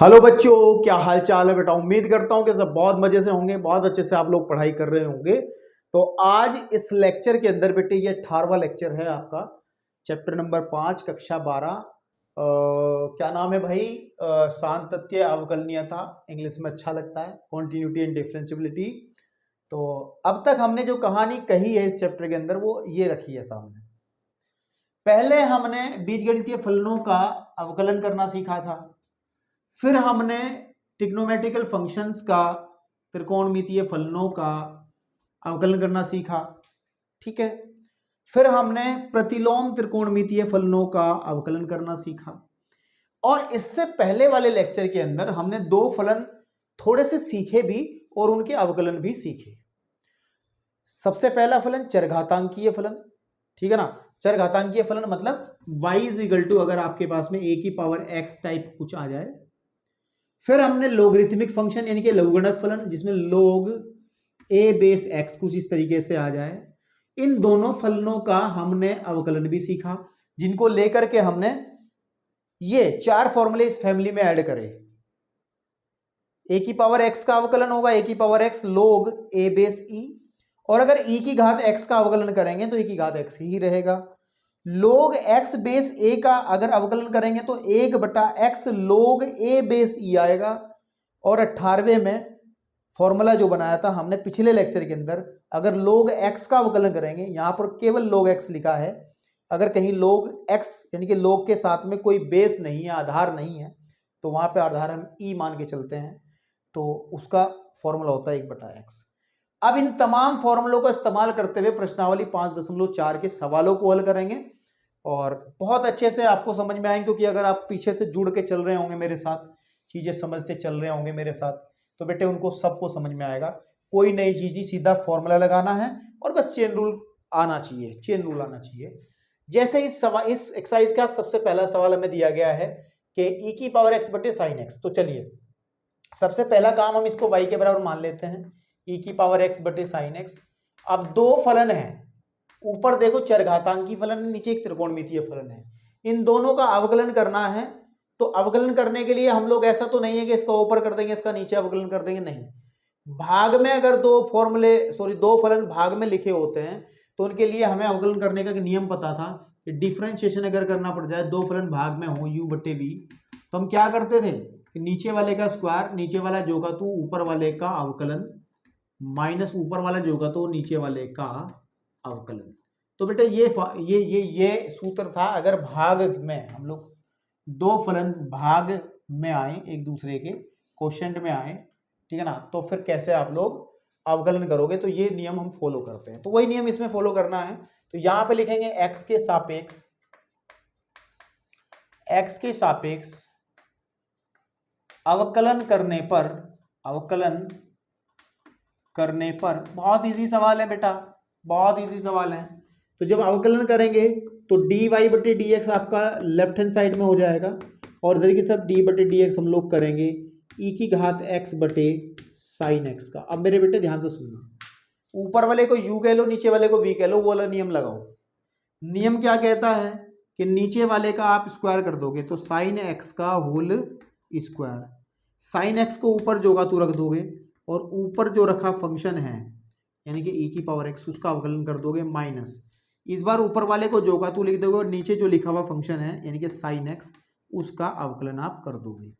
Hello बच्चों, क्या हाल चाल है बेटा। उम्मीद करता हूँ कि सब बहुत मजे से होंगे, बहुत अच्छे से आप लोग पढ़ाई कर रहे होंगे। तो आज इस लेक्चर के अंदर बेटे ये 18वां लेक्चर है आपका, चैप्टर नंबर 5 कक्षा 12। क्या नाम है भाई? सांतत्य अवकलनीयता, इंग्लिश में अच्छा लगता है, कॉन्टिन्यूटी एंड डिफरेंशियबिलिटी। तो अब तक हमने जो कहानी कही है इस चैप्टर के अंदर वो ये रखी है सामने। पहले हमने बीजगणितीय फलनों का अवकलन करना सीखा था, फिर हमने ट्रिग्नोमेट्रिकल फंक्शंस का, त्रिकोणमितीय फलनों का अवकलन करना सीखा। ठीक है, फिर हमने प्रतिलोम त्रिकोणमितीय फलनों का अवकलन करना सीखा। और इससे पहले वाले लेक्चर के अंदर हमने दो फलन थोड़े से सीखे भी और उनके अवकलन भी सीखे। सबसे पहला फलन चरघातांकीय फलन, ठीक है ना। चरघातांकीय फलन मतलब y इज इक्वल टू, अगर आपके पास में a की पावर x टाइप कुछ आ जाए। फिर हमने लोगरिथमिक फंक्शन यानी कि लघुगणक फलन, जिसमें लोग a बेस x कुछ इस तरीके से आ जाए। इन दोनों फलनों का हमने अवकलन भी सीखा, जिनको लेकर के हमने ये चार फॉर्मूले इस फैमिली में ऐड करे। a की पावर x का अवकलन होगा a की पावर x लोग a बेस e, और अगर e की घात x का अवकलन करेंगे तो e की घात x ही रहेगा। लोग x बेस a का अगर अवकलन करेंगे तो 1/x लोग a बेस e आएगा। और 18वें में फॉर्मूला जो बनाया था हमने पिछले लेक्चर के अंदर, अगर लोग x का अवकलन करेंगे, यहां पर केवल लोग x लिखा है, अगर कहीं लोग x यानी कि लोग के साथ में कोई बेस नहीं है, आधार नहीं है, तो वहां पे आधार हम e मान के चलते हैं, तो उसका फॉर्मूला होता है 1/x। अब इन तमाम फॉर्मूलों का इस्तेमाल करते हुए प्रश्नावली 5.4 के सवालों को हल करेंगे और बहुत अच्छे से आपको समझ में आएंगे, क्योंकि अगर आप पीछे से जुड़ के चल रहे होंगे मेरे साथ, चीजें समझते चल रहे होंगे मेरे साथ, तो बेटे उनको सबको समझ में आएगा। कोई नई चीज नहीं, सीधा फॉर्मूला लगाना है और बस चेन रूल आना चाहिए, चेन रूल आना चाहिए। जैसे इस एक्सरसाइज का सबसे पहला सवाल हमें दिया गया है कि e की पावर x बटे साइन एक्स। तो चलिए सबसे पहला काम हम इसको y के बराबर मान लेते हैं, e की पावर x बटे साइन एक्स। अब दो फलन है, ऊपर देखो चरघातांकी फलन है, नीचे एक त्रिकोणमितीय फलन है। इन दोनों का अवकलन करना है, तो अवकलन करने के लिए हम लोग ऐसा तो नहीं है कि इसका ऊपर कर देंगे इसका नीचे अवकलन कर देंगे, नहीं। भाग में अगर दो फलन भाग में लिखे होते हैं तो उनके लिए हमें अवकलन करने का नियम पता था कि डिफरेंशिएशन अगर करना पड़ जाए, दो फलन भाग में हो u बटे v, तो हम क्या करते थे कि नीचे वाले का स्क्वायर, नीचे वाला जो का तो ऊपर वाले का अवकलन, माइनस ऊपर वाला जो का तो नीचे वाले का अवकलन। तो बेटा ये सूत्र था। अगर भाग में हम लोग दो फलन भाग में आए, एक दूसरे के कोशेंट में आए, ठीक है ना, तो फिर कैसे आप लोग अवकलन करोगे, तो ये नियम हम फॉलो करते हैं। तो वही नियम इसमें फॉलो करना है। तो यहां पे लिखेंगे x के सापेक्ष अवकलन करने पर बहुत इजी सवाल है बेटा, बहुत इजी सवाल है। तो जब अवकलन करेंगे तो dy बटे dx आपका लेफ्ट हैंड साइड में हो जाएगा, और इधर की तरफ d बटे dx हम लोग करेंगे e की घात x बटे साइन x का। अब मेरे बेटे ध्यान से सुनना, ऊपर वाले को u कह लो, नीचे वाले को v कह लो, वो वाला नियम लगाओ। नियम क्या कहता है कि नीचे वाले का आप स्क्वायर कर दोगे तो साइन x का होल स्क्वायर, साइन x को ऊपर जोगा तू रख दोगे, और ऊपर जो रखा फंक्शन है यानी कि e की पावर x, उसका अवकलन कर दोगे माइनस, इस बार ऊपर वाले को जो का तू लिख दोगे और नीचे जो लिखा हुआ फंक्शन है यानी कि साइन x, उसका अवकलन आप कर दोगे।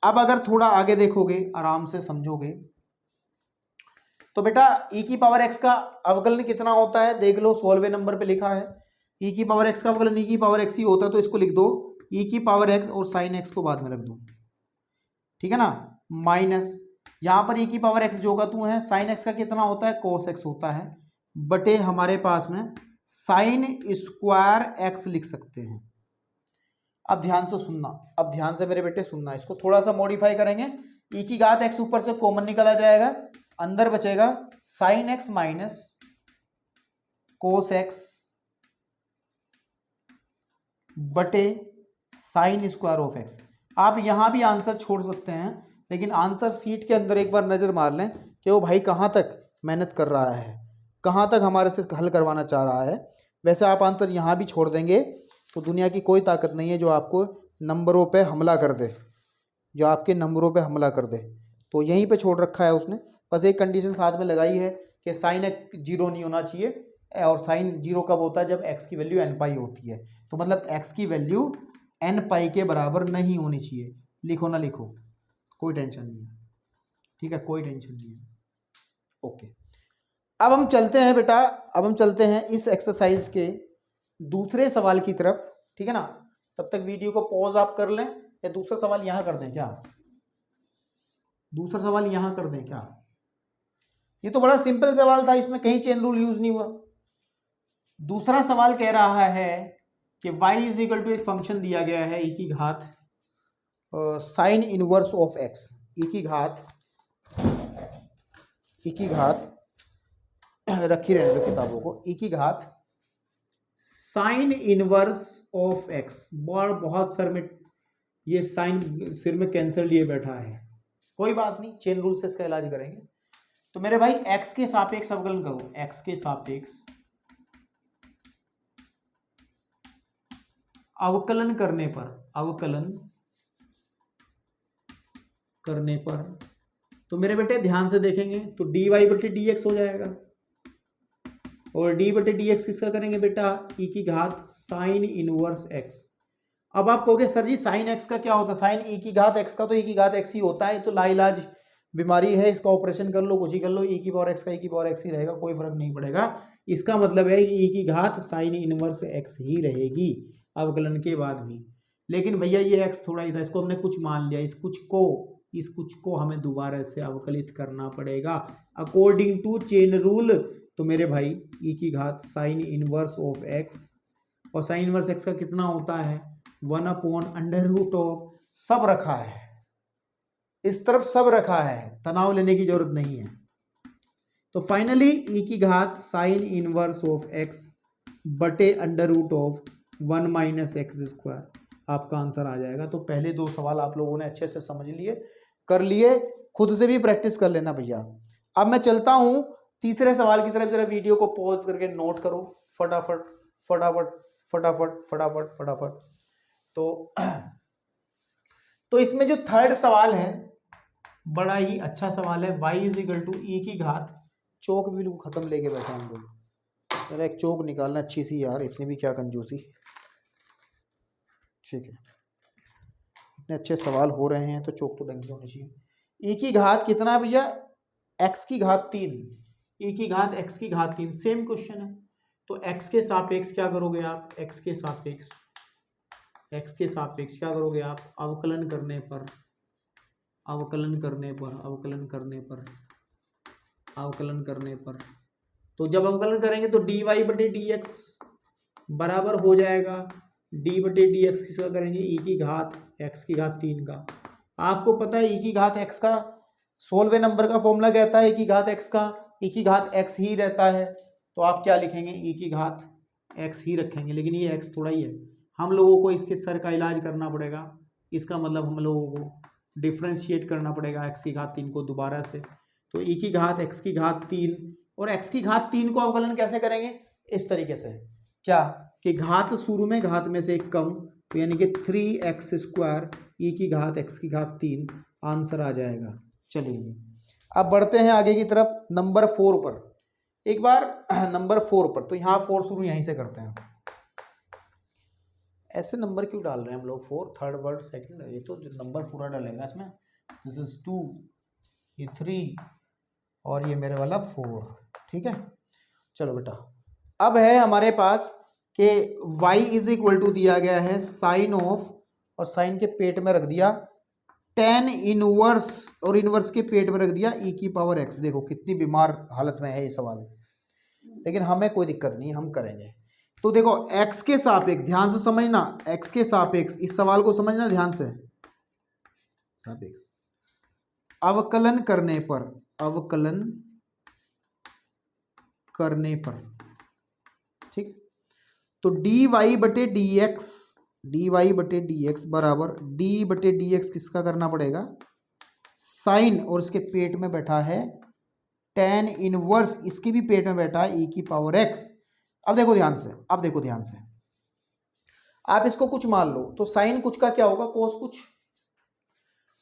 अब अगर थोड़ा आगे देखोगे, आराम से समझोगे, तो बेटा e की पावर x का अवकलन कितना होता है देख लो, 16वें नंबर पे लिखा है e की पावर x का अवकलन e की पावर x ही होता है, तो इसको लिख दो e की पावर x और साइन x को बाद में रख दो, ठीक है ना, माइनस यहां पर e की पावर x जो का तू है, साइन x का कितना होता है, कोस x होता है, बटे हमारे पास में साइन स्क्वायर x लिख सकते हैं। अब ध्यान से सुनना, अब ध्यान से मेरे बेटे सुनना, इसको थोड़ा सा मॉडिफाई करेंगे। e की घात x ऊपर से कॉमन निकला जाएगा, अंदर बचेगा sine x minus cos x बटे साइन स्क्वायर ऑफ x। आप यहां भी आंसर छोड़ सकते हैं, लेकिन आंसर सीट के अंदर एक बार नजर मार लें कि वो भाई कहां तक मेहनत कर रहा है, कहां तक हमारे से हल करवाना चाह रहा है। वैसे आप आंसर यहां भी छोड़ देंगे तो दुनिया की कोई ताकत नहीं है जो आपको नंबरों पे हमला कर दे। जो आपके नंबरों पे हमला कर दे। तो यहीं पे छोड़ रखा है उसने, बस एक कंडीशन साथ में लगाई है कि साइन जीरो नहीं होना चाहिए, और साइन जीरो कब होता है, जब एक्स की वैल्यू एन पाई होती है। तो मतलब एक्स की वैल्यू एन पाई के बराबर नहीं होनी चाहिए। लिखो ना लिखो, कोई टेंशन नहीं है, ठीक है, कोई टेंशन नहीं है। ओके, अब हम चलते हैं बेटा, अब हम चलते हैं इस एक्सरसाइज के दूसरे सवाल की तरफ, ठीक है ना। तब तक वीडियो को पॉज आप कर लें, या दूसरा सवाल यहां कर दें क्या, दूसरा सवाल यहां कर दें क्या। ये तो बड़ा सिंपल सवाल था, इसमें कहीं चेन रूल यूज नहीं हुआ। दूसरा सवाल कह रहा है कि y इज इक्वल टू एक फंक्शन दिया गया है e की घात sine inverse of x, e की घात रखी रहने दो किताबों को, e की घात साइन इनवर्स ऑफ x। बहुत सर में ये साइन सिर में कैंसर लिए बैठा है, कोई बात नहीं, चेन रूल से इसका इलाज करेंगे। तो मेरे भाई x के सापेक्ष अवकलन करो, x के सापेक्ष अवकलन करने पर, तो मेरे बेटे ध्यान से देखेंगे तो dy बटे dx हो जाएगा, और d बटे dx किसका करेंगे बेटा, e की घात साइन इनवर्स x। अब आप कहोगे सर जी साइन x का क्या होता है, साइन e की घात x का तो e की घात x ही होता है, तो लाइलाज बीमारी है, इसका ऑपरेशन कर लो, कुछ ही कर लो, e की पावर x का e की पावर x ही रहेगा, कोई फर्क नहीं पड़ेगा। इसका मतलब है e की घात साइन इनवर्स x ही रहेगी अवकलन के बाद भी। लेकिन भैया ये x थोड़ा ही था, इसको हमने कुछ मान लिया, इस कुछ को हमें दोबारा से अवकलित करना पड़ेगा अकॉर्डिंग टू चेन रूल। तो मेरे भाई e की घात साइन इनवर्स ऑफ x, और साइन इनवर्स x का कितना होता है 1/√, सब रखा है इस तरफ, सब रखा है, तनाव लेने की जरूरत नहीं है। तो फाइनली e की घात साइन इनवर्स ऑफ x बटे √1 - x² आपका आंसर आ जाएगा। तो पहले दो सवाल आप लोगों ने अच्छे से समझ लिए, कर लिए, खुद से भी प्रैक्टिस कर लेना भैया। अब मैं चलता हूं तीसरे सवाल की तरफ, जरा वीडियो को पॉज करके नोट करो फटाफट फटाफट फटाफट फटाफट फटाफट। तो इसमें जो थर्ड सवाल है बड़ा ही अच्छा सवाल है, y is equal to e की घात, चौक भी बिल्कुल खत्म लेके बैठा हम लोग, जरा एक चौक निकालना अच्छी सी यार, इतनी भी क्या कंजूसी, ठीक है, इतने अच्छे सवाल हो रहे हैं तो चौक तो ढंग से होनी चाहिए। e की घात कितना भैया, x की घात 3, e की घात x की घात 3, सेम क्वेश्चन है। तो x के सापेक्ष क्या करोगे आप, x के सापेक्ष क्या करोगे आप, अवकलन करने पर तो जब अवकलन करेंगे तो dy बटे dx बराबर हो जाएगा d बटे dx किसका करेंगे, e की घात x की घात 3 का। आपको पता है e की घात x का सोलवे नंबर का फॉर्मूला कहता है e की घात x का, e की घात x ही रहता है, तो आप क्या लिखेंगे, e की घात x ही रखेंगे। लेकिन ये x थोड़ा ही है, हम लोगों को इसके सर का इलाज करना पड़ेगा, इसका मतलब हम लोगों को डिफ्रेंशिएट करना पड़ेगा x की घात 3 को दोबारा से। तो e की घात x की घात 3 और x की घात 3 को अवकलन कैसे करेंगे, इस तरीके से, क्या कि घात शुरू में घात में से एक कम, तो यानी कि 3x² e की घात x की घात 3 आंसर आ जाएगा। चलिए अब बढ़ते हैं आगे की तरफ, नंबर 4 पर। एक बार नंबर 4 पर, तो यहाँ 4 शुरू यहीं से करते हैं। ऐसे नंबर क्यों डाल रहे हैं हम लोग, 4 थर्ड वर्ड सेकंड, ये तो नंबर पूरा डालेगा इसमें। दिस इज 2, ये 3 और ये मेरे वाला 4, ठीक है। चलो बेटा, अब है हमारे पास कि y इज इक्वल टू दिया गया है साइन ऑफ, और साइन के पेट में रख दिया tan इनवर्स, और इनवर्स के पेट में रख दिया e की पावर x। देखो कितनी बीमार हालत में है ये सवाल, लेकिन हमें कोई दिक्कत नहीं, हम करेंगे। तो देखो x के सापेक्ष, ध्यान से समझना, x के सापेक्ष इस सवाल को समझना ध्यान से, सापेक्ष अवकलन करने पर, ठीक। तो dy बटे dx बराबर d बटे dx किसका करना पड़ेगा, साइन, और इसके पेट में बैठा है tan इनवर्स, इसके भी पेट में बैठा है e की पावर x। अब देखो ध्यान से, आप इसको कुछ मान लो, तो साइन कुछ का क्या होगा, कोस कुछ।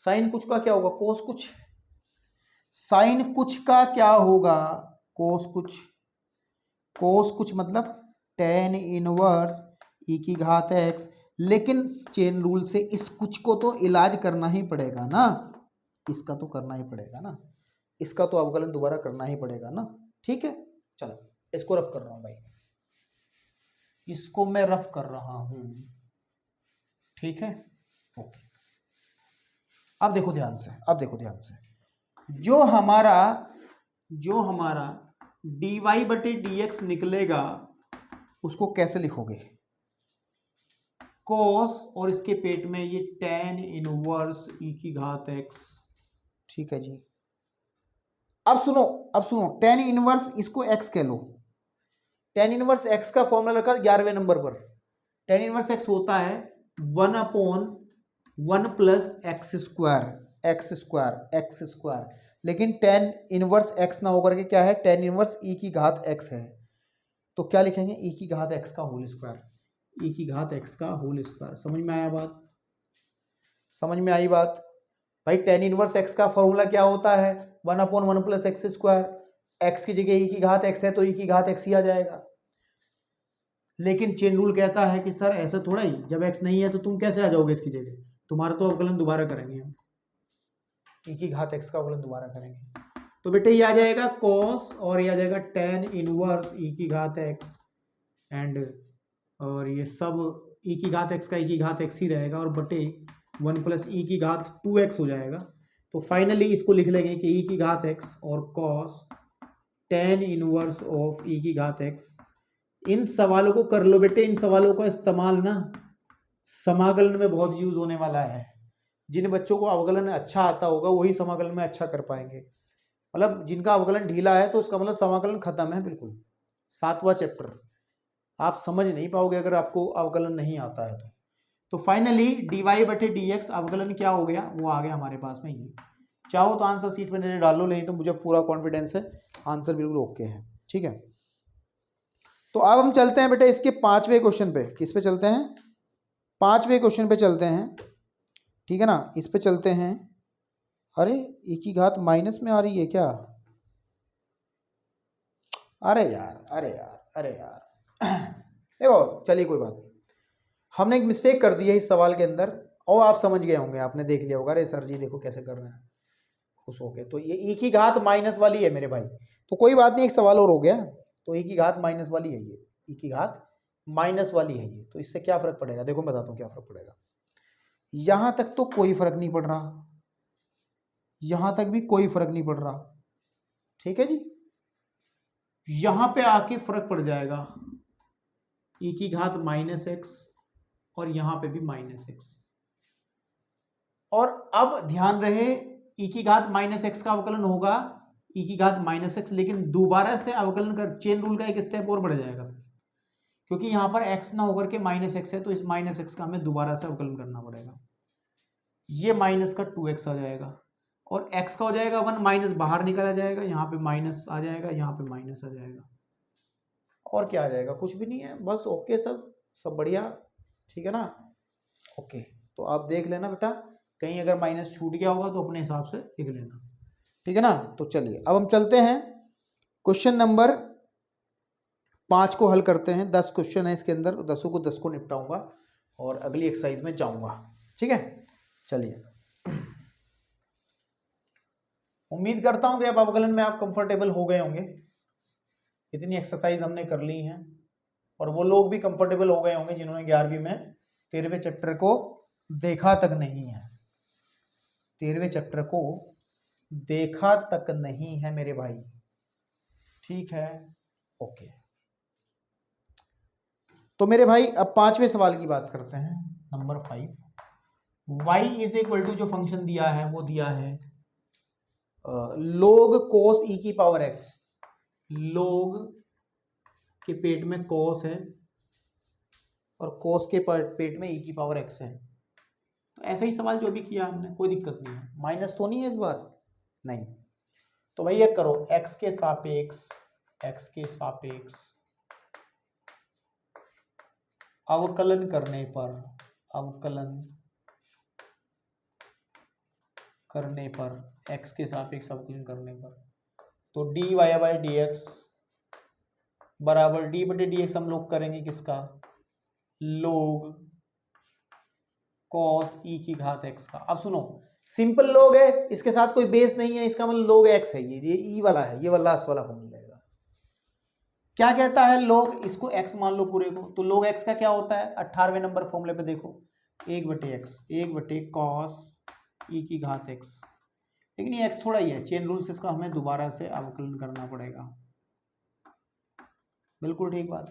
साइन कुछ का क्या होगा, कोस कुछ। साइन कुछ का क्या होगा, कोस कुछ। कोस कुछ मतलब टेन इनवर्स ई की घात एक्स। लेकिन चेन रूल से इस कुछ को तो इलाज करना ही पड़ेगा ना, इसका तो करना ही पड़ेगा ना, इसका तो अवकलन दोबारा करना ही पड़ेगा ना। ठीक है, चलो इसको रफ कर रहा हूं भाई, इसको मैं रफ कर रहा हूं। ठीक है, ओके। अब देखो ध्यान से, अब देखो ध्यान से, जो हमारा dy बटे dx निकलेगा उसको कैसे लिखोगे, cos और इसके पेट में ये tan इनवर्स e की घात x। ठीक है जी, अब सुनो, अब सुनो, tan इनवर्स इसको x कह लो। tan इनवर्स x का फॉर्मूला रखा 11वें नंबर पर। tan इनवर्स x होता है 1/1 प्लस एक्स स्क्वायर। लेकिन tan इनवर्स x ना होकर के क्या है, tan इनवर्स e की घात x है। तो क्या लिखेंगे, e की घात x का होल स्क्वायर, e की घात x का होल स्क्वायर। समझ में आया बात, समझ में आई बात भाई। tan इनवर्स x का फॉर्मूला क्या होता है, 1/1 प्लस एक्स स्क्वायर। x की जगह e की घात x है तो e की घात x ही आ जाएगा। लेकिन चेन रूल कहता है कि सर ऐसा थोड़ा ही, जब x नहीं है तो तुम कैसे आ जाओगे इसकी जगह, तुम्हारा तो अवकलन दोबारा करेंगे हम, e की घात x का अवकलन दोबारा करेंगे। तो बेटे ये आ जाएगा cos और ये आ जाएगा tan इनवर्स e की घात x एंड, और ये सब e की घात x का e की घात x ही रहेगा और बटे 1 प्लस e की घात 2x हो जाएगा। तो फाइनली इसको लिख लेंगे कि e की घात x और cos tan inverse of e की घात x। इन सवालों को कर लो बेटे, इन सवालों का इस्तेमाल ना समाकलन में बहुत यूज होने वाला है। जिन बच्चों को अवकलन अच्छा आता होगा वही समाकलन में अच्छा कर पाएंगे। मतलब जिनका अवकलन ढीला है तो उसका मतलब समाकलन खत्म है बिल्कुल, 7वां चैप्टर आप समझ नहीं पाओगे अगर आपको अवकलन नहीं आता है तो फाइनली dy बटे dx अवकलन क्या हो गया, वो आ गया हमारे पास में ये। चाहो तो आंसर सीट में डाल लो, नहीं तो मुझे पूरा कॉन्फिडेंस है आंसर बिल्कुल ओके है। ठीक है, तो अब हम चलते हैं बेटा इसके 5वें क्वेश्चन पे। किस पे चलते हैं, 5वें क्वेश्चन पे चलते हैं। ठीक है ना, इस पे चलते हैं। अरे e की घात माइनस में आ रही है क्या, अरे यार, अरे यार, अरे यार देखो चलिए कोई बात नहीं, हमने एक मिस्टेक कर दी है इस सवाल के अंदर और आप समझ गए होंगे, आपने देख लिया होगा, अरे सर जी देखो कैसे कर रहे हैं खुश हो गए। तो ये e की घात माइनस वाली है मेरे भाई, तो कोई बात नहीं, एक सवाल और हो गया। तो e की घात माइनस वाली है ये, e की घात माइनस वाली है ये, तो इससे क्या फर्क पड़ेगा, देखो मैं बताता हूँ क्या फर्क पड़ेगा। यहां तक तो कोई फर्क नहीं पड़ रहा, यहां तक भी कोई फर्क नहीं पड़ रहा। ठीक है जी, यहां पे आके फर्क पड़ जाएगा, e की घात माइनस एक्स और यहां पे भी माइनस एक्स। और अब ध्यान रहे e की घात माइनस एक्स का अवकलन होगा e की घात माइनस एक्स, लेकिन दोबारा से अवकलन कर, चेन रूल का एक स्टेप और बढ़ जाएगा फिर, क्योंकि यहां पर x ना होकर के माइनस एक्स है तो इस माइनस एक्स का हमें दोबारा से अवकलन करना पड़ेगा। ये माइनस का 2x आ जाएगा और x का हो जाएगा 1, माइनस बाहर निकला जाएगा, यहाँ पे माइनस आ जाएगा, यहाँ पे माइनस आ जाएगा, और क्या आ जाएगा, कुछ भी नहीं है, बस ओके, सब बढ़िया। ठीक है ना, ओके। तो आप देख लेना बेटा, कहीं अगर माइनस छूट गया होगा तो अपने हिसाब से लिख लेना। ठीक है ना, तो चलिए अब हम चलते हैं क्वेश्चन नंबर 5 को हल करते हैं। 10 क्वेश्चन है इसके अंदर, 10 को 10 को निपटाऊंगा और अगली एक्सरसाइज में जाऊंगा। ठीक है, चलिए उम्मीद करता हूं कि अब अवकलन में आप कंफर्टेबल हो गए होंगे, इतनी एक्सरसाइज हमने कर ली हैं, और वो लोग भी कंफर्टेबल हो गए होंगे जिन्होंने 11वीं में 13वें चैप्टर को देखा तक नहीं है, 13वें चैप्टर को देखा तक नहीं है मेरे भाई। ठीक है, ओके। तो मेरे भाई अब 5वें सवाल की बात करते हैं, number 5। y is equal to जो फंक्शन दिया है वो दिया है log cos e की पावर x, log के पेट में cos है और cos के पेट में e की पावर x है। तो ऐसा ही सवाल जो भी किया हमने, कोई दिक्कत नहीं है, माइनस तो नहीं है इस बार, नहीं। तो भाई ये करो, x के सापेक्ष अवकलन करने पर, अवकलन करने पर, एक्स के सापेक्ष अवकलन करने पर, तो d y by d x बराबर डी बटे डी एक्स हम लोग करेंगे किसका, लोग कॉस ई की घात एक्स का। अब सुनो, सिंपल लोग है, इसके साथ कोई बेस नहीं है, इसका मतलब लोग एक्स है, ये ई वाला है, ये वाला लास्ट वाला फॉर्मूला है। क्या कहता है लोग, इसको x मान लो पूरे को, तो लोग x का क्या होता है, 18वें नंबर फॉर्मूले पे देखो, 1/x 1/cos e की घात x। लेकिन ये x थोड़ा ही है, चेन रूल से इसका हमें दोबारा से अवकलन करना पड़ेगा। बिल्कुल ठीक बात।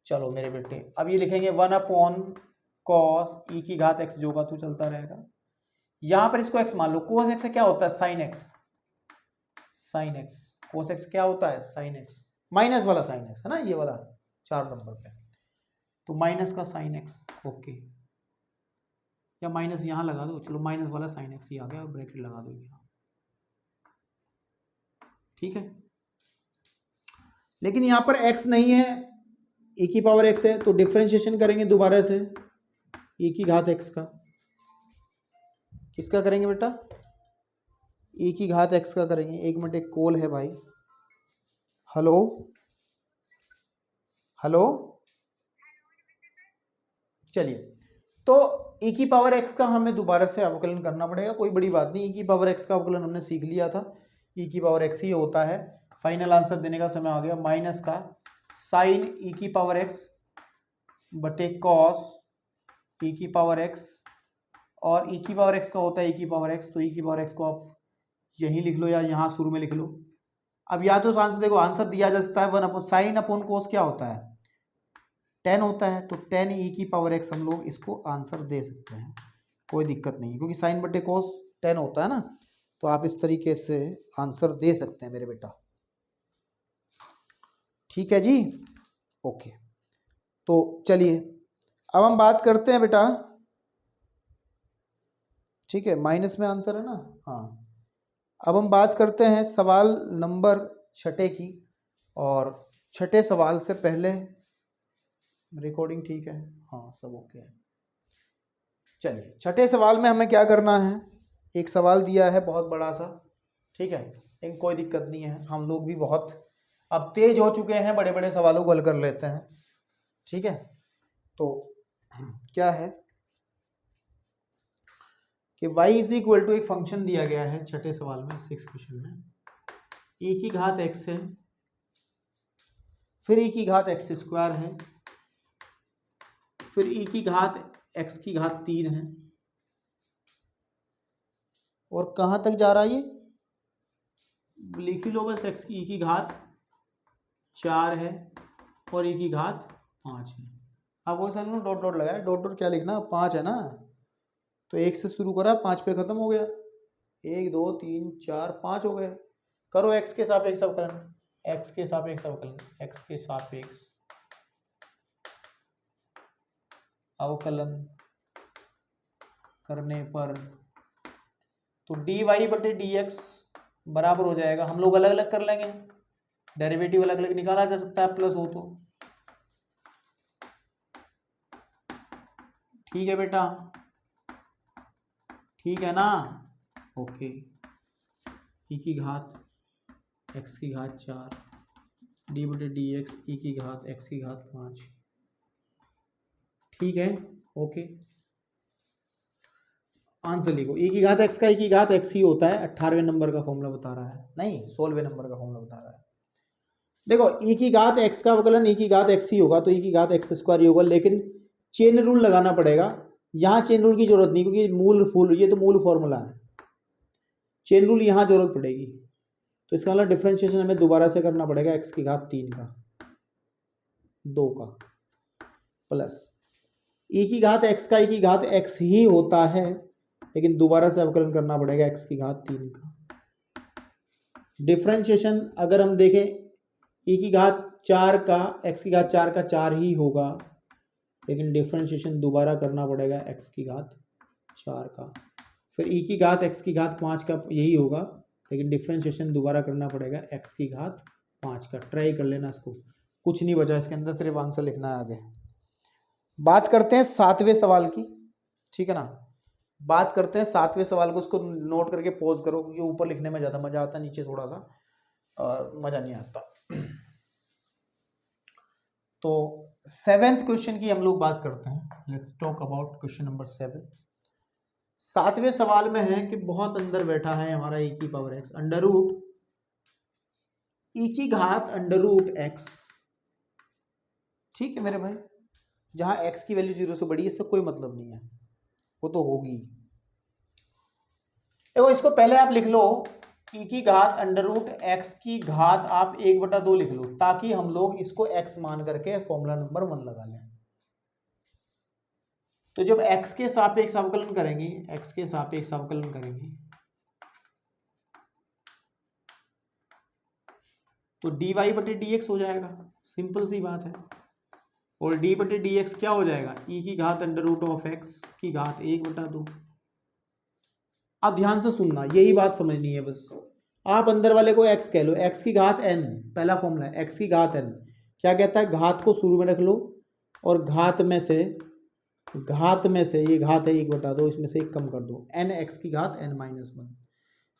चलो मेरे बेटे, अब ये लिखेंगे 1/cos e की घात x जो का तो चलता रहेगा। यहां पर इसको x मान लो, cos x क्या होता है, sin x, sin x, cos x क्या होता है, sin x, माइनस वाला साइन एक्स है ना, ये वाला 4 नंबर पे, तो माइनस का साइन एक्स, ओके, या माइनस यहां लगा दो, चलो माइनस वाला साइन एक्स ही आ गया, ब्रैकेट लगा दो यहाँ, ठीक है। लेकिन यहां पर x नहीं है, e की पावर x है, तो डिफरेंशिएशन करेंगे दोबारा से e की घात x का। किसका करेंगे बेटा, e की घात x का करेंगे। 1 मिनट, एक कॉल है भाई, हेलो हेलो, चलिए, तो e की पावर x का हमें दोबारा से अवकलन करना पड़ेगा, कोई बड़ी बात नहीं, e की पावर x का अवकलन हमने सीख लिया था, e की पावर x ही होता है। फाइनल आंसर देने का समय आ गया, माइनस का साइन e की पावर x बटे कॉस e की पावर x, और e की पावर x का होता है e की पावर x, तो e की पावर x को आप यहीं लिख लो या यहाँ शुरू में लिख लो। अब या तो आंसर देखो, आंसर दिया जा सकता है 1/sin cos क्या होता है, 10 होता है, तो 10 e की पावर x हम लोग इसको आंसर दे सकते हैं, कोई दिक्कत नहीं है, क्योंकि साइन बटे कोस 10 होता है ना, तो आप इस तरीके से आंसर दे सकते हैं मेरे बेटा, ठीक है जी, ओके। तो चलिए अब हम बात करते हैं बेटा, ठीक है, माइनस में आंसर है ना, हाँ। अब हम बात करते हैं सवाल नंबर 6 की, और 6 सवाल से पहले रिकॉर्डिंग ठीक है, हाँ सब ओके है। चलिए 6 सवाल में हमें क्या करना है, एक सवाल दिया है बहुत बड़ा सा, ठीक है, लेकिन कोई दिक्कत नहीं है, हम लोग भी बहुत अब तेज हो चुके हैं, बड़े बड़े सवालों को हल कर लेते हैं, ठीक है। तो क्या है कि y इज इक्वल टू, एक फंक्शन दिया गया है 6 सवाल में, 6 क्वेश्चन में, e की घात x है, फिर e की घात x स्क्वायर है, फिर e की घात x की घात 3 है, और कहां तक जा रहा है ये, लिख लो बस, x की e की घात 4 है और e की घात 5 है। अब वो समझ लो, डॉट डॉट लगाया, डॉट डॉट क्या लिखना, 5 है ना, तो 1 से शुरू करा, 5 पे खत्म हो गया, 1 2 3 4 5 हो गए। करो x के सापेक्ष अवकलन, x के सापेक्ष अवकलन, x के सापेक्ष अवकलन करने पर, तो dy बटे dx बराबर हो जाएगा, हम लोग अलग अलग कर लेंगे, डेरिवेटिव अलग अलग निकाला जा सकता है, प्लस हो तो ठीक है बेटा, ठीक है ना, ओके। e की घात x की घात 4 डी बटे डी एक्स ई की घात x की घात 5, ठीक है, ओके। आंसर लिखो, e की घात x का e की घात x ही होता है, 18वें नंबर का फॉर्मूला बता रहा है, नहीं 16वें नंबर का फॉर्मूला बता रहा है। देखो e की घात x का अवकलन e की घात x ही होगा, तो e की घात x स्क्वायर ही होगा, लेकिन चेन रूल लगाना पड़ेगा, यहाँ चेन रूल की जरूरत नहीं, क्योंकि ये तो मूल फॉर्मूला है, चेन रूल यहाँ जरूरत पड़ेगी, तो इसका मतलब डिफरेंशिएशन हमें दोबारा से करना पड़ेगा, x की घात 3 का 2 का प्लस e की घात x का e की घात x ही होता है, लेकिन दोबारा से अवकलन करना पड़ेगा x की घात 3 का। डिफरेंशिएशन अगर हम देखें, e की घात 4 का x की घात 4 का 4 ही होगा, लेकिन डिफरेंशिएशन दोबारा करना पड़ेगा x की घात 4 का, फिर e की घात x की घात 5 का यही होगा, लेकिन डिफरेंशिएशन दोबारा करना पड़ेगा x की घात 5 का। ट्राई कर लेना इसको, कुछ नहीं बचा इसके अंदर, सिर्फ आंसर लिखना है आगे। बात करते हैं 7वें सवाल की, ठीक है ना। बात करते हैं 7वें सवाल को, उसको नोट करके पॉज करो क्योंकि ऊपर लिखने में ज़्यादा मजा आता है, नीचे थोड़ा सा मजा नहीं आता। तो 7th क्वेश्चन की हम लोग बात करते हैं। Let's talk about question number 7। 7वें सवाल में है कि बहुत अंदर बैठा है हमारा e की power x, under root e की घात अंडर रूट x। ठीक है मेरे भाई, जहां x की वैल्यू 0 से बड़ी है इससे कोई मतलब नहीं है, वो तो होगी। देखो इसको पहले आप लिख लो e की घात अंडर रूट x की घात आप 1/2 लिख लो, ताकि हम लोग इसको x मान करके फॉर्मूला नंबर 1 लगा लें। तो जब x के सापेक्ष अवकलन करेंगे, x के सापेक्ष अवकलन करेंगे तो dy/dx हो जाएगा, सिंपल सी बात है। और d/dx क्या हो जाएगा, e की घात अंडर रूट ऑफ x की घात 1/2। अब ध्यान से सुनना, यही बात समझनी है बस। आप अंदर वाले को x कह लो, x की घात n, पहला फॉर्मूला है x की घात n। क्या कहता है, घात को शुरू में रख लो और घात में से ये घात है 1/2, इसमें से 1 कम कर दो, n x की घात n-1।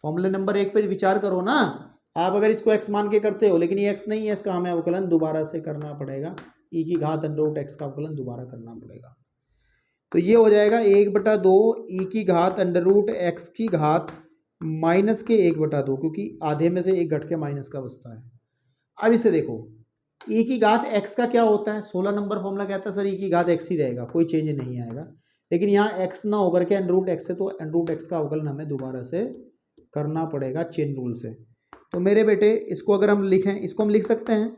फॉर्मूले नंबर 1 पे विचार करो ना। आप अगर इसको x मान के करते हो, लेकिन ये x नहीं है, इसका हमें अवकलन दोबारा से करना पड़ेगा, e की घात अंडर रूट x का अवकलन दोबारा करना पड़ेगा। तो ये हो जाएगा 1/2 e की घात अंडर रूट x की घात माइनस के 1/2, क्योंकि आधे में से एक घट के माइनस का बचता है। अब इसे देखो, e की घात x का क्या होता है, 16 नंबर फॉर्मूला कहता है सर e की घात x ही रहेगा, कोई चेंज नहीं आएगा। लेकिन यहाँ x ना होकर के अंडर रूट x है, तो अंडर रूट x का अवकलन हमें दोबारा से करना पड़ेगा चेन रूल से। तो मेरे बेटे इसको अगर हम लिखें, इसको हम लिख सकते हैं,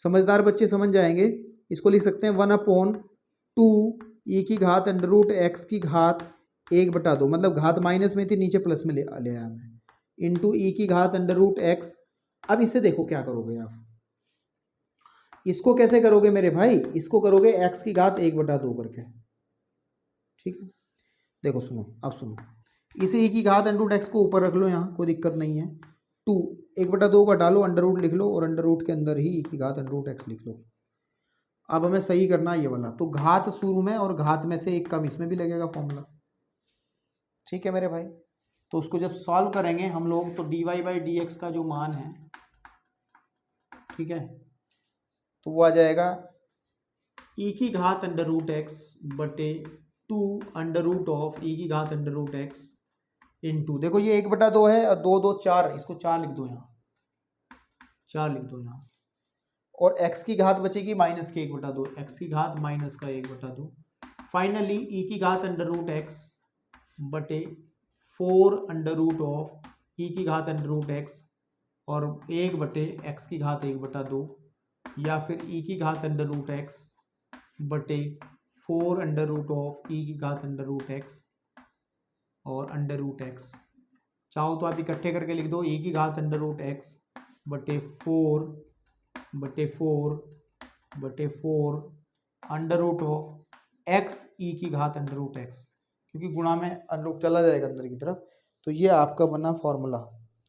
समझदार बच्चे समझ जाएंगे। इसको लिख सकते हैं 1/2 e की घात अंडर रूट x की घात 1/2, मतलब घात माइनस में थी, नीचे प्लस में ले आया मैं, इंटू e की घात अंडर रूट x। अब इससे देखो क्या करोगे आप, इसको कैसे करोगे मेरे भाई, इसको करोगे x की घात 1/2 करके। ठीक है, देखो सुनो, अब सुनो, इसे e की घात अंडर रूट x को ऊपर रख लो, यहाँ कोई दिक्कत नहीं है। 2 1/2 का डालो, अंडर रूट लिख लो, और अंडर रूट के अंदर ही e की घात अंडर रूट x लिख लो। अब हमें सही करना ये वाला, तो घात शुरू में और घात में से 1 कम इसमें भी लगेगा फॉर्मूला। ठीक है मेरे भाई, तो उसको जब सॉल्व करेंगे हम लोग, तो dy/dx का जो मान है, ठीक है, तो वो आ जाएगा e की घात अंडर रूट x बटे 2 अंडर रूट ऑफ e की घात अंडर रूट x इंटू, देखो ये 1/2 है और 2 2 4, इसको 4 लिख दो यहाँ, 4 लिख दो यहाँ, और x की घात बचेगी माइनस के 1/2, x की घात माइनस का 1/2। फाइनली e की घात अंडर रूट x बटे 4 अंडर रूट ऑफ e की घात अंडर रूट x और 1 बटे x की घात 1/2, या फिर e की घात अंडर रूट x बटे 4 अंडर रूट ऑफ e की घात अंडर रूट x और अंडर रूट x। चाहो तो आप इकट्ठे करके लिख दो, e की घात अंडर रूट x बटे 4 under root of x e की घात अंडर रूट x, क्योंकि गुणा में अंडर रूट चला जाएगा अंदर की तरफ। तो ये आपका बना फॉर्मूला,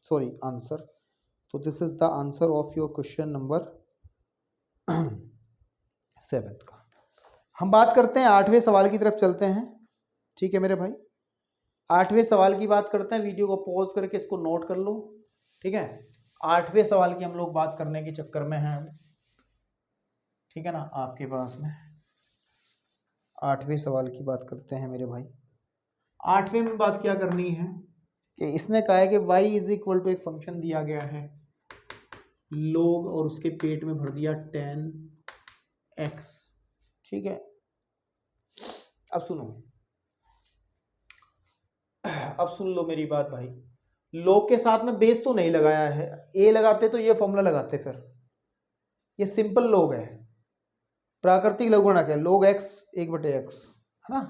सॉरी आंसर। तो this is the answer of your question number 7 का। हम बात करते हैं 8वें सवाल की तरफ चलते हैं। ठीक है मेरे भाई, 8वें सवाल की बात करते हैं। वीडियो को पॉज करके इसको नोट कर लो। ठीक है, 8वें सवाल की हम लोग बात करने के चक्कर में हैं। ठीक है ना, आपके पास में 8वें सवाल की बात करते हैं मेरे भाई। 8वें में बात क्या करनी है कि इसने कहा है कि y इज इक्वल टू एक फंक्शन दिया गया है log, और उसके पेट में भर दिया tan x। ठीक है, अब सुनो, अब सुन लो मेरी बात भाई। log के साथ में बेस तो नहीं लगाया है, a लगाते तो ये फॉर्मूला लगाते, फिर ये सिंपल log है, प्राकृतिक लघुगणक है, log x 1/x है ना।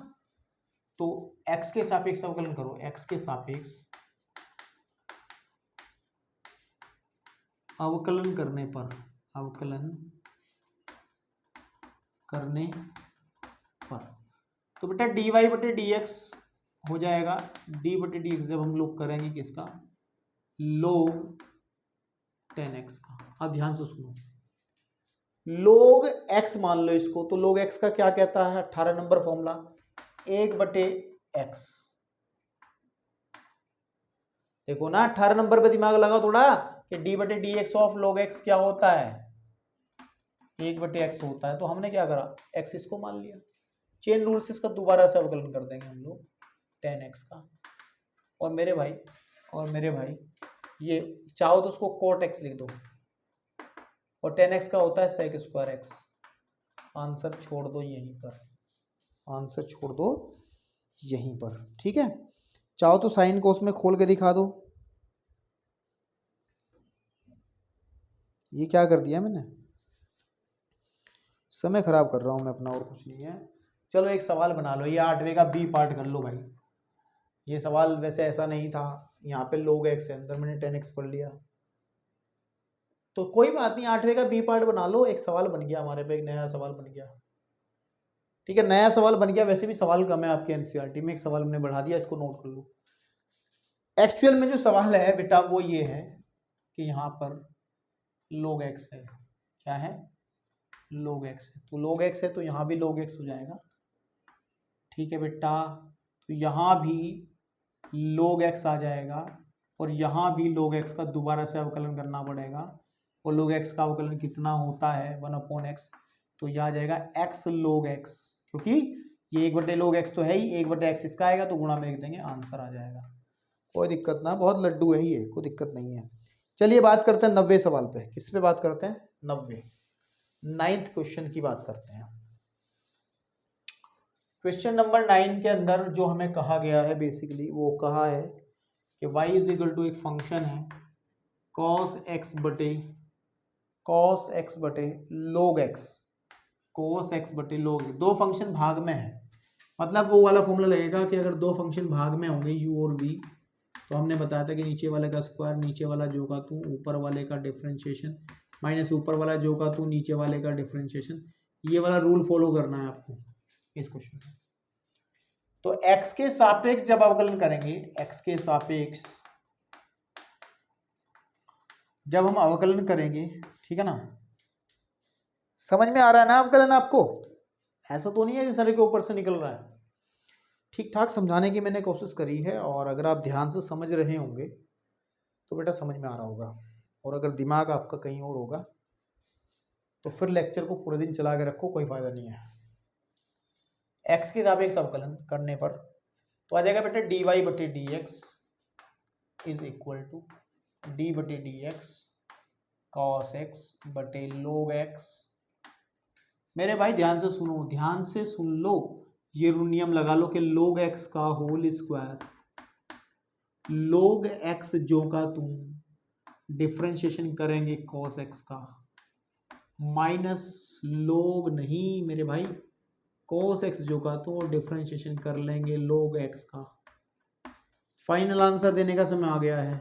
तो x के सापेक्ष अवकलन करो, x के सापेक्ष अवकलन करने पर तो बेटा dy/dx हो जाएगा, d/dx जब हम लोग करेंगे किसका, log tan x का। अब ध्यान से सुनो, log x मान लो इसको, तो log x का क्या कहता है, 18 नंबर फॉर्मूला 1/x देखो ना 18 नंबर पे दिमाग लगाओ थोड़ा कि डी बटे d x of log x क्या होता है, 1/x होता है। तो हमने क्या करा, x इसको मान लिया, चेन रूल से इसका दोबारा से अवकलन कर देंगे हम लोग 10x का। और मेरे भाई ये चाहो तो उसको कोट x लिख दो, और 10x का होता है सेक स्क्वायर एक्स। आंसर छोड़ दो यहीं पर, आंसर छोड़ दो यहीं पर, ठीक है। चाहो तो साइन को उसमें खोल के दिखा दो। ये क्या कर दिया मैंने, समय खराब कर रहा हूं मैं अपना, और कुछ नहीं है। चलो एक सवाल बना लो, ये 8वें का बी पार्ट कर लो भाई। ये सवाल वैसे ऐसा नहीं था, यहाँ पे log x है, अंदर मैंने 10x पढ़ लिया, तो कोई बात नहीं, 8वें का बी पार्ट बना लो। एक सवाल बन गया हमारे पे, एक नया सवाल बन गया, ठीक है, नया सवाल बन गया। वैसे भी सवाल कम है आपके एनसीईआरटी में, एक सवाल हमने बढ़ा दिया, इसको नोट कर लो। एक्चुअल में जो सवाल है बेटा वो ये है कि यहाँ पर log x है, क्या है, log x है, तो log x है तो यहाँ भी log x हो जाएगा, ठीक है बेटा। तो यहाँ भी log x आ जाएगा, और यहाँ भी log x का दोबारा से अवकलन करना पड़ेगा, और log x का अवकलन कितना होता है 1/x, तो यह आ जाएगा x log x, क्योंकि ये 1/log x तो है ही, 1/x इसका आएगा तो गुणा में लिख देंगे, आंसर आ जाएगा। कोई दिक्कत ना, बहुत लड्डू है ये, कोई दिक्कत नहीं है। चलिए बात करते हैं 90 सवाल पे। किस पे बात करते हैं, 90 9th क्वेश्चन की बात करते हैं। क्वेश्चन नंबर 9 के अंदर जो हमें कहा गया है बेसिकली, वो कहा है कि y इज इक्वल टू एक फंक्शन है cos x बटे log x, cos x बटे log x। दो फंक्शन भाग में है, मतलब वो वाला फॉर्मूला लगेगा कि अगर दो फंक्शन भाग में होंगे u और v, तो हमने बताया था कि नीचे वाले का स्क्वायर, नीचे वाला जो का तू, ऊपर वाले का डिफरेंशिएशन, माइनस ऊपर वाला जो का तू, नीचे वाले का डिफरेंशिएशन। ये वाला रूल फॉलो करना है आपको इस क्वेश्चन में। तो x के सापेक्ष जब अवकलन करेंगे, x के सापेक्ष जब हम अवकलन करेंगे, ठीक है ना, समझ में आ रहा है ना अवकलन आपको, ऐसा तो नहीं है कि सर के ऊपर से निकल रहा है। ठीक ठाक समझाने की मैंने कोशिश करी है, और अगर आप ध्यान से समझ रहे होंगे तो बेटा समझ में आ रहा होगा, और अगर दिमाग आपका कहीं और होगा तो फिर लेक्चर को पूरे दिन चला के रखो, कोई फायदा नहीं है। x के सापेक्ष अवकलन करने पर तो आ जाएगा बेटा dy बटे d x is equal to d बटे डी एक्स कॉस एक्स बटे log x। मेरे भाई ध्यान से सुनो, ध्यान से सुन लो, ये नियम लगा लो कि log x का होल स्क्वायर, log x जो का तुम डिफरेंशिएशन करेंगे cos x का, माइनस log नहीं मेरे भाई, cos x जो का तो डिफरेंशिएशन कर लेंगे log x का। फाइनल आंसर देने का समय आ गया है।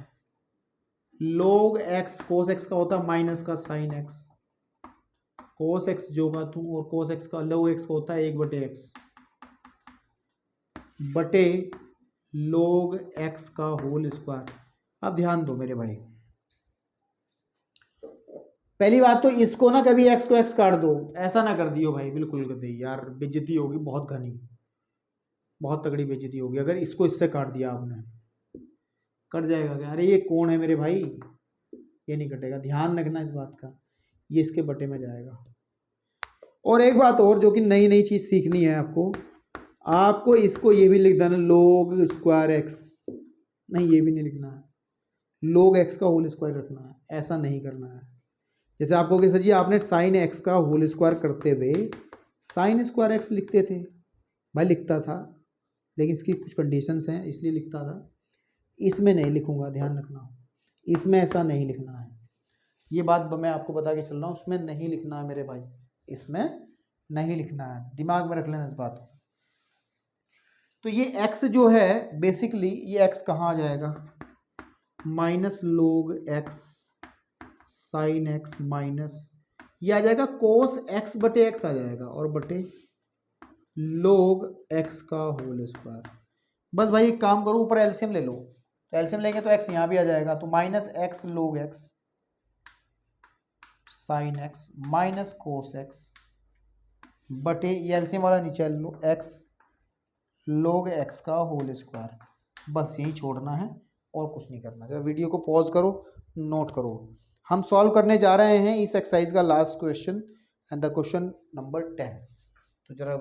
log x cos x का होता है माइनस का sin x, cos x जो का तू, और cos x का log x का होता है 1/x बटे log x का होल स्क्वायर। अब ध्यान दो मेरे भाई, पहली बात तो इसको ना कभी x को x काट दो, ऐसा ना कर दियो भाई, बिल्कुल कर दे यार, बेइज्जती होगी बहुत घनी, बहुत तगड़ी बेइज्जती होगी अगर इसको इससे काट दिया आपने। कट जाएगा क्या, अरे ये कौन है मेरे भाई, ये नहीं कटेगा, ध्यान रखना इस बात का, ये इसके बटे में जाएगा। और एक बात और जो कि नई नई चीज सीखनी है आपको इसको ये भी लिख देना log स्क्वायर एक्स, नहीं ये भी नहीं लिखना है, log x का होल स्क्वायर रखना है, ऐसा नहीं करना है। जैसे आपको कि सर जी आपने साइन x का होल स्क्वायर करते हुए साइन स्क्वायर x लिखते थे, भाई लिखता था, लेकिन इसकी कुछ कंडीशंस हैं इसलिए लिखता था, इसमें नहीं लिखूंगा, ध्यान रखना, इसमें ऐसा नहीं लिखना है। ये बात मैं आपको बता के चल रहा हूँ, उसमें नहीं लिखना है मेरे भाई, इसमें नहीं लिखना है, दिमाग में रख लेना इस बात को। तो ये x जो है बेसिकली, ये x कहाँ आ जाएगा, minus log x sine x minus, ये आ जाएगा cos x बटे x आ जाएगा, और बटे log x का होल स्क्वायर। बस भाई एक काम करो, ऊपर एलसीएम ले लो, तो एलसीएम लेंगे तो x यहाँ भी आ जाएगा, तो minus x log x sine x minus cos x बटे, ये एलसीएम वाला नीचे लो, x log x का होल स्क्वायर। बस यही छोड़ना है, और कुछ नहीं करना। जरा वीडियो को पॉज करो, नोट करो। हम सॉल्व करने जा रहे हैं इस एक्सरसाइज का last question and the question number 10। तो जरा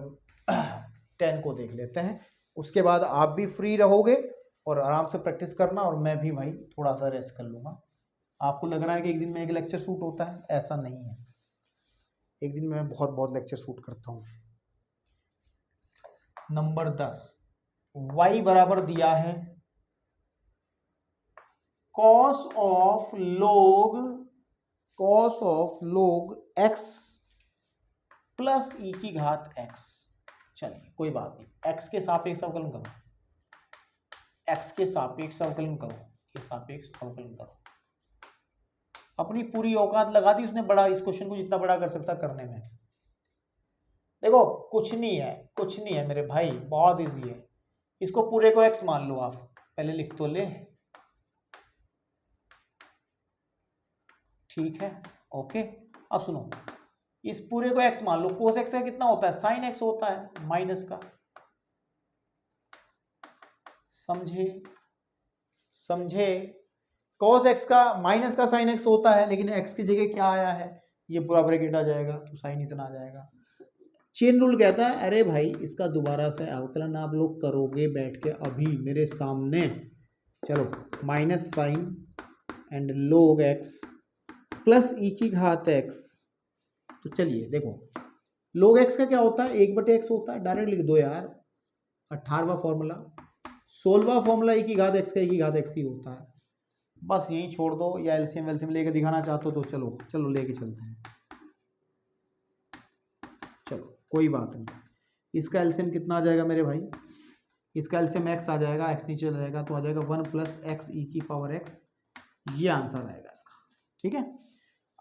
10 को देख लेते हैं, उसके बाद आप भी फ्री रहोगे और आराम से प्रैक्टिस करना और मैं भी भाई थोड़ा सा रेस्ट कर लूँगा। आपको लग रहा है कि एक दिन में एक लेक्चर शूट होता है, ऐसा नहीं है। एक दिन में मैं बहुत बहुत लेक्चर शूट करता हूँ। नंबर 10, y बराबर दिया है cos of log x plus e की घात x। चलिए कोई बात नहीं, x के सापेक्ष अवकलन करो, x के सापेक्ष अवकलन करो, के सापेक्ष अवकलन करो। अपनी पूरी औकात लगा दी उसने, बड़ा इस क्वेश्चन को जितना बड़ा कर सकता करने में। देखो कुछ नहीं है मेरे भाई, बहुत इजी है। इसको पूरे को x मान लो, आप पहले लिख तो ले, ठीक है ओके। अब सुनो, इस पूरे को x मान लो, cos x का कितना होता है, sin x होता है माइनस का, समझे। cos x का माइनस का sin x होता है, लेकिन x की जगह क्या आया है, ये पूरा ब्रैकेट आ जाएगा तो sin इतना आ जाएगा। चेन रूल कहता है अरे भाई इसका दोबारा से अवकलन आप लोग करोगे बैठ के अभी मेरे सामने। चलो minus sine and log x plus e की घात x। तो चलिए देखो log x का क्या होता है, 1/x होता है, डायरेक्ट लिख दो यार। 18वां फॉर्मूला, 16वां फॉर्मूला e की घात x का e की घात x ही होता है। बस यहीं छोड़ दो, या एलसीएम वेलसीएम लेके दिखाना चाहते हो तो चलो लेके चलते हैं। चलो कोई बात नहीं, इसका एलसीएम कितना आ जाएगा मेरे भाई, इसका एलसीएम x आ जाएगा, x नीचे चला जाएगा तो आ जाएगा 1 प्लस x e की पावर x। ये आंसर आएगा इसका, ठीक है।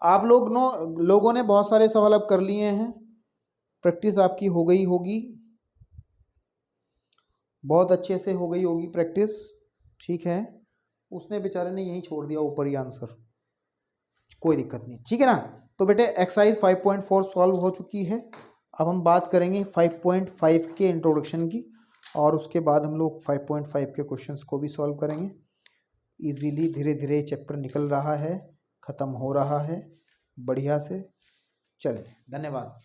आप लोगों ने बहुत सारे सवाल अब कर लिए हैं, प्रैक्टिस आपकी हो गई होगी, बहुत अच्छे से हो गई होगी प्रैक्टिस, ठीक है। उसने बेचारे ने यहीं छोड़ दिया ऊपर ही आंसर, कोई दिक्कत नहीं, ठीक है ना। तो बेटे एक्सरसाइज 5.4 सॉल्व हो चुकी है। अब हम बात करेंगे 5.5 के इंट्रोडक्शन की, और उसके बाद हम लोग 5.5 के क्वेश्चंस को भी सॉल्व करेंगे। इजीली धीरे धीरे चैप्टर निकल रहा है, ख़त्म हो रहा है बढ़िया से। चलिए धन्यवाद।